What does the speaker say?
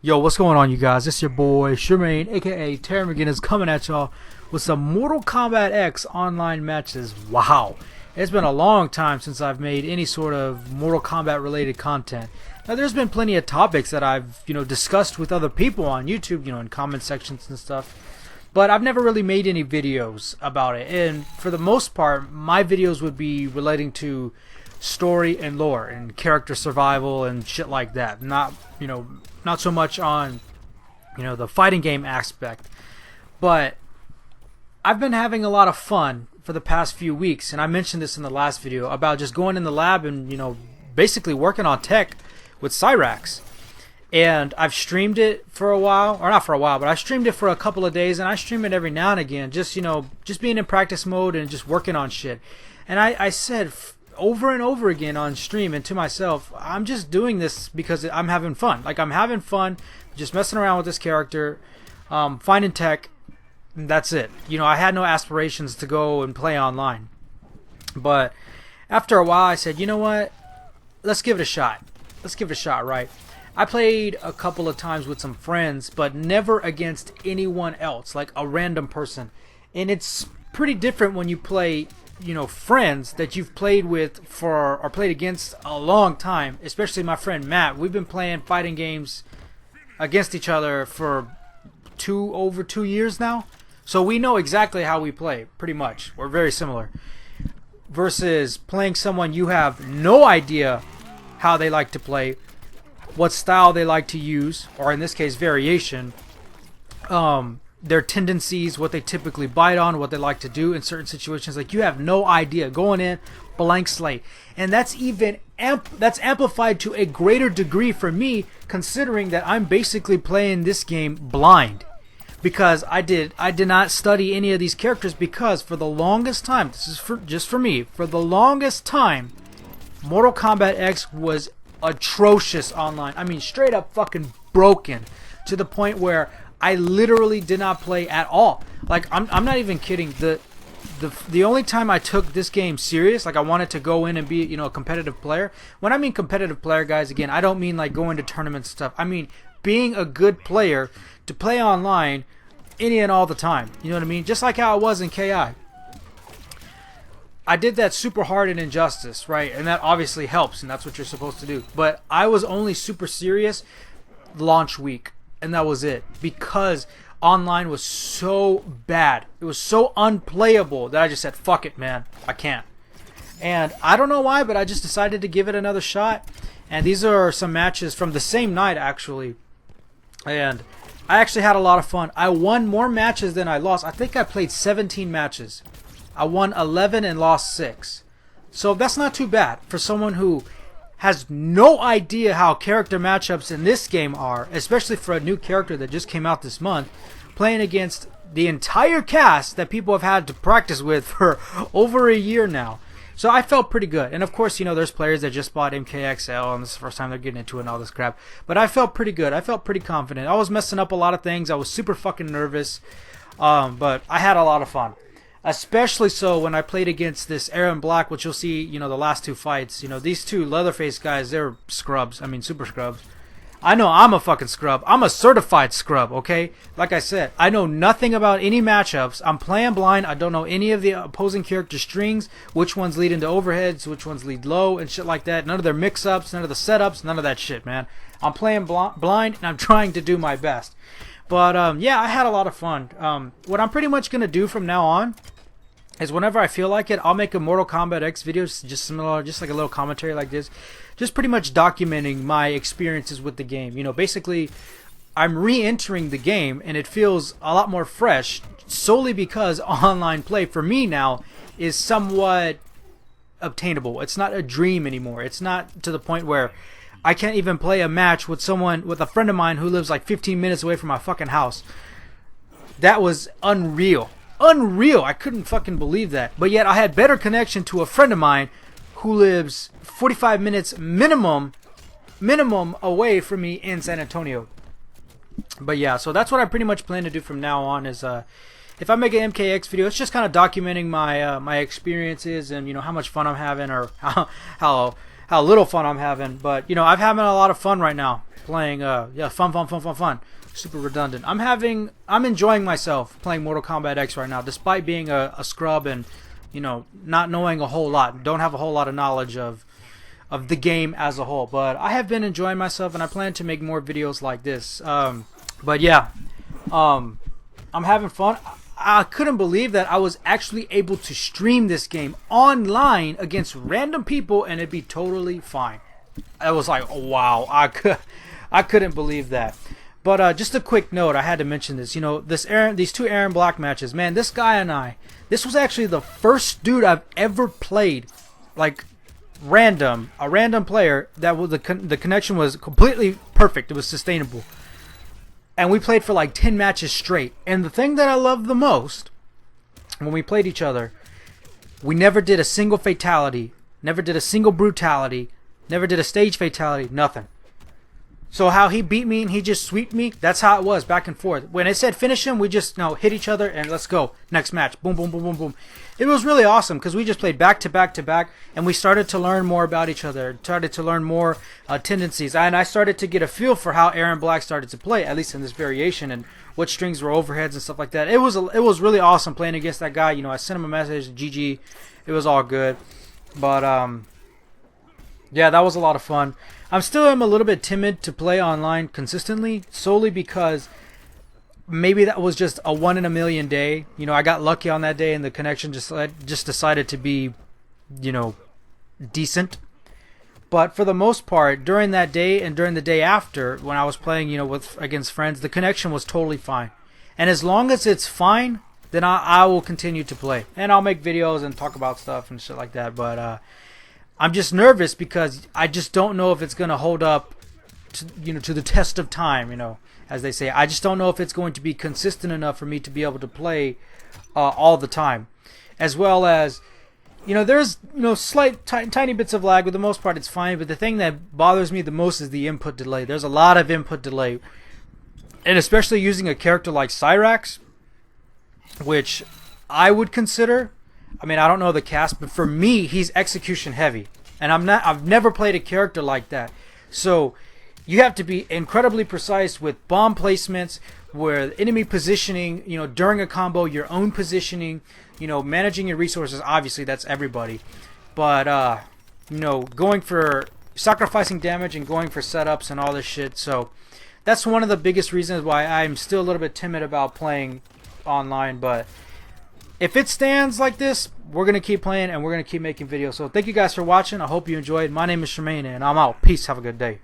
Yo, what's going on, you guys? It's your boy Shermaine, aka Terran, is coming at y'all with some Mortal Kombat X online matches. Wow, it's been a long time since I've made any sort of Mortal Kombat related content. Now, there's been plenty of topics that I've discussed with other people on YouTube, in comment sections and stuff, but I've never really made any videos about it. And for the most part, my videos would be relating to story and lore and character survival and shit like that. Not so much on the fighting game aspect. But I've been having a lot of fun for the past few weeks, and I mentioned this in the last video about just going in the lab and basically working on tech with Cyrax. And I've streamed it for a while, or not for a while, but I streamed it for a couple of days, and I stream it every now and again, just being in practice mode and just working on shit. And I said over and over again on stream and to myself, I'm just doing this because I'm having fun. Like, I'm having fun just messing around with this character, finding tech, and that's it. I had no aspirations to go and play online. But after a while I said, you know what, let's give it a shot. Let's give it a shot, right? I played a couple of times with some friends, but never against anyone else, like a random person. And it's pretty different when you play friends that you've played with or played against a long time, especially my friend Matt. We've been playing fighting games against each other for over 2 years now, so we know exactly how we play, pretty much. We're very similar. Versus playing someone you have no idea how they like to play, what style they like to use, or in this case variation, their tendencies, what they typically bite on, what they like to do in certain situations. Like, you have no idea, going in blank slate. And that's that's amplified to a greater degree for me, considering that I'm basically playing this game blind, because I did not study any of these characters, because for the longest time, this is just for me, for the longest time, Mortal Kombat X was atrocious online. I mean, straight up fucking broken, to the point where I literally did not play at all. Like, I'm not even kidding. The only time I took this game serious, like I wanted to go in and be a competitive player. When I mean competitive player, guys, again, I don't mean like going to tournaments and stuff. I mean being a good player to play online any and all the time. You know what I mean? Just like how I was in KI. I did that super hard in Injustice, right? And that obviously helps, and that's what you're supposed to do. But I was only super serious launch week, and that was it, because online was so bad. It was so unplayable that I just said, fuck it, man, I can't. And I don't know why, but I just decided to give it another shot. And these are some matches from the same night, actually. And I actually had a lot of fun. I won more matches than I lost. I think I played 17 matches. I won 11 and lost 6. So that's not too bad for someone who has no idea how character matchups in this game are, especially for a new character that just came out this month, playing against the entire cast that people have had to practice with for over a year now. So I felt pretty good. And of course, there's players that just bought MKXL and this is the first time they're getting into it and all this crap. But I felt pretty good. I felt pretty confident. I was messing up a lot of things. I was super fucking nervous. But I had a lot of fun. Especially so when I played against this Aaron Black, which you'll see, the last two fights. These two Leatherface guys, they're scrubs. I mean, super scrubs. I know I'm a fucking scrub. I'm a certified scrub, okay? Like I said, I know nothing about any matchups. I'm playing blind. I don't know any of the opposing character strings, which ones lead into overheads, which ones lead low, and shit like that. None of their mix-ups, none of the setups, none of that shit, man. I'm playing blind, and I'm trying to do my best. But, yeah, I had a lot of fun. What I'm pretty much going to do from now on is whenever I feel like it, I'll make a Mortal Kombat X video, just similar, just like a little commentary like this, just pretty much documenting my experiences with the game. Basically, I'm re-entering the game, and it feels a lot more fresh, solely because online play, for me now, is somewhat obtainable. It's not a dream anymore. It's not to the point where I can't even play a match with a friend of mine who lives like 15 minutes away from my fucking house. That was unreal. Unreal. I couldn't fucking believe that. But yet I had better connection to a friend of mine who lives 45 minutes minimum away from me in San Antonio. But yeah, so that's what I pretty much plan to do from now on, is if I make an MKX video, it's just kind of documenting my my experiences and how much fun I'm having, or how little fun I'm having. But I'm having a lot of fun right now. playing yeah, fun. Super redundant. I'm enjoying myself playing Mortal Kombat X right now, despite being a scrub and, you know, not knowing a whole lot. Don't have a whole lot of knowledge of the game as a whole. But I have been enjoying myself, and I plan to make more videos like this. But yeah, I'm having fun. I couldn't believe that I was actually able to stream this game online against random people and it'd be totally fine. I was like, oh, wow, I couldn't believe that. But just a quick note, I had to mention this. You know, these two Aaron Black matches, man, this guy and I, this was actually the first dude I've ever played, like, a random player that was the connection was completely perfect. It was sustainable. And we played for like 10 matches straight. And the thing that I loved the most, when we played each other, we never did a single fatality, never did a single brutality, never did a stage fatality, nothing. So how he beat me and he just sweeped me, that's how it was, back and forth. When it said finish him, we just hit each other and let's go. Next match. Boom, boom, boom, boom, boom. It was really awesome because we just played back to back to back and we started to learn more about each other, started to learn more tendencies. And I started to get a feel for how Aaron Black started to play, at least in this variation, and what strings were overheads and stuff like that. It was really awesome playing against that guy. You know, I sent him a message, GG. It was all good. But, yeah, that was a lot of fun. I'm still a little bit timid to play online consistently, solely because maybe that was just a 1 in a million day. You know, I got lucky on that day and the connection just decided to be, you know, decent. But for the most part, during that day and during the day after, when I was playing, you know, against friends, the connection was totally fine. And as long as it's fine, then I will continue to play. And I'll make videos and talk about stuff and shit like that. But, I'm just nervous because I just don't know if it's going to hold up to, you know, to the test of time, you know, as they say. I just don't know if it's going to be consistent enough for me to be able to play all the time. As well as, you know, there's, you know, slight tiny bits of lag. For the most part, it's fine. But the thing that bothers me the most is the input delay. There's a lot of input delay. And especially using a character like Cyrax, which I would consider, I mean, I don't know the cast, but for me, he's execution heavy. And I've never played a character like that. So you have to be incredibly precise with bomb placements, where enemy positioning, you know, during a combo, your own positioning, you know, managing your resources. Obviously, that's everybody. But, you know, going for sacrificing damage and going for setups and all this shit. So that's one of the biggest reasons why I'm still a little bit timid about playing online. But if it stands like this, we're going to keep playing and we're going to keep making videos. So thank you guys for watching. I hope you enjoyed. My name is Tremaine and I'm out. Peace. Have a good day.